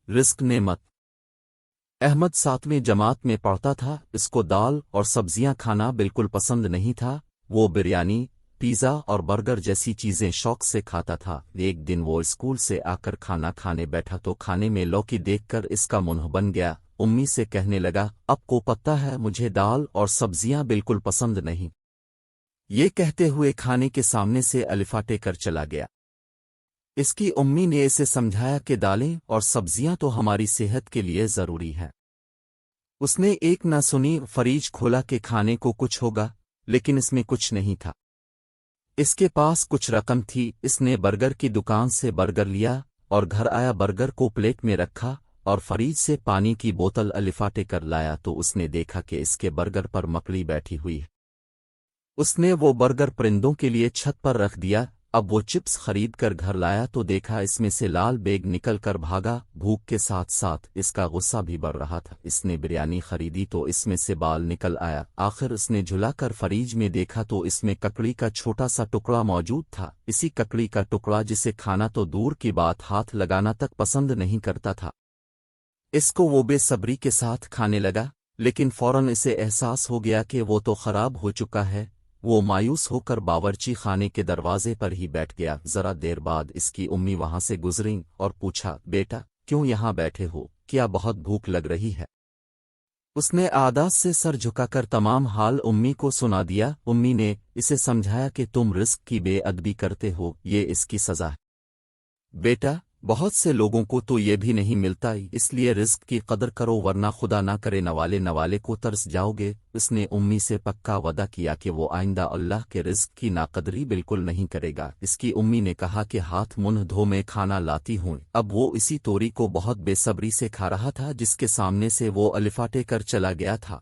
رزق نعمت۔ احمد 7ویں جماعت میں پڑھتا تھا، اس کو دال اور سبزیاں کھانا بالکل پسند نہیں تھا۔ وہ بریانی، پیزا اور برگر جیسی چیزیں شوق سے کھاتا تھا۔ ایک دن وہ اسکول سے آ کر کھانا کھانے بیٹھا تو کھانے میں لوکی دیکھ کر اس کا منہ بن گیا۔ امی سے کہنے لگا، اب کو پتہ ہے مجھے دال اور سبزیاں بالکل پسند نہیں۔ یہ کہتے ہوئے کھانے کے سامنے سے الفاٹے کر چلا گیا۔ اس کی امی نے اسے سمجھایا کہ دالیں اور سبزیاں تو ہماری صحت کے لیے ضروری ہیں۔ اس نے ایک نہ سنی، فریج کھولا کہ کھانے کو کچھ ہوگا، لیکن اس میں کچھ نہیں تھا۔ اس کے پاس کچھ رقم تھی، اس نے برگر کی دکان سے برگر لیا اور گھر آیا، برگر کو پلیٹ میں رکھا اور فریج سے پانی کی بوتل الفاٹے کر لایا تو اس نے دیکھا کہ اس کے برگر پر مکڑی بیٹھی ہوئی ہے۔ اس نے وہ برگر پرندوں کے لیے چھت پر رکھ دیا۔ اب وہ چپس خرید کر گھر لایا تو دیکھا اس میں سے لال بیگ نکل کر بھاگا۔ بھوک کے ساتھ ساتھ اس کا غصہ بھی بڑھ رہا تھا۔ اس نے بریانی خریدی تو اس میں سے بال نکل آیا۔ آخر اس نے جھلا کر فریج میں دیکھا تو اس میں ککڑی کا چھوٹا سا ٹکڑا موجود تھا۔ اسی ککڑی کا ٹکڑا جسے کھانا تو دور کی بات ہاتھ لگانا تک پسند نہیں کرتا تھا۔ اس کو وہ بے صبری کے ساتھ کھانے لگا، لیکن فوراً اسے احساس ہو گیا کہ وہ تو خراب ہو چکا ہے۔ وہ مایوس ہو کر باورچی خانے کے دروازے پر ہی بیٹھ گیا۔ ذرا دیر بعد اس کی امی وہاں سے گزریں اور پوچھا، بیٹا کیوں یہاں بیٹھے ہو؟ کیا بہت بھوک لگ رہی ہے؟ اس نے عادات سے سر جھکا کر تمام حال امی کو سنا دیا۔ امی نے اسے سمجھایا کہ تم رزق کی بے ادبی کرتے ہو، یہ اس کی سزا ہے۔ بیٹا، بہت سے لوگوں کو تو یہ بھی نہیں ملتا، اس لیے رزق کی قدر کرو ورنہ خدا نہ کرے نوالے کو ترس جاؤ گے۔ اس نے امی سے پکا وعدہ کیا کہ وہ آئندہ اللہ کے رزق کی ناقدری بالکل نہیں کرے گا۔ اس کی امی نے کہا کہ ہاتھ منہ دھو، میں کھانا لاتی ہوں۔ اب وہ اسی توری کو بہت بے صبری سے کھا رہا تھا جس کے سامنے سے وہ الفاٹے کر چلا گیا تھا۔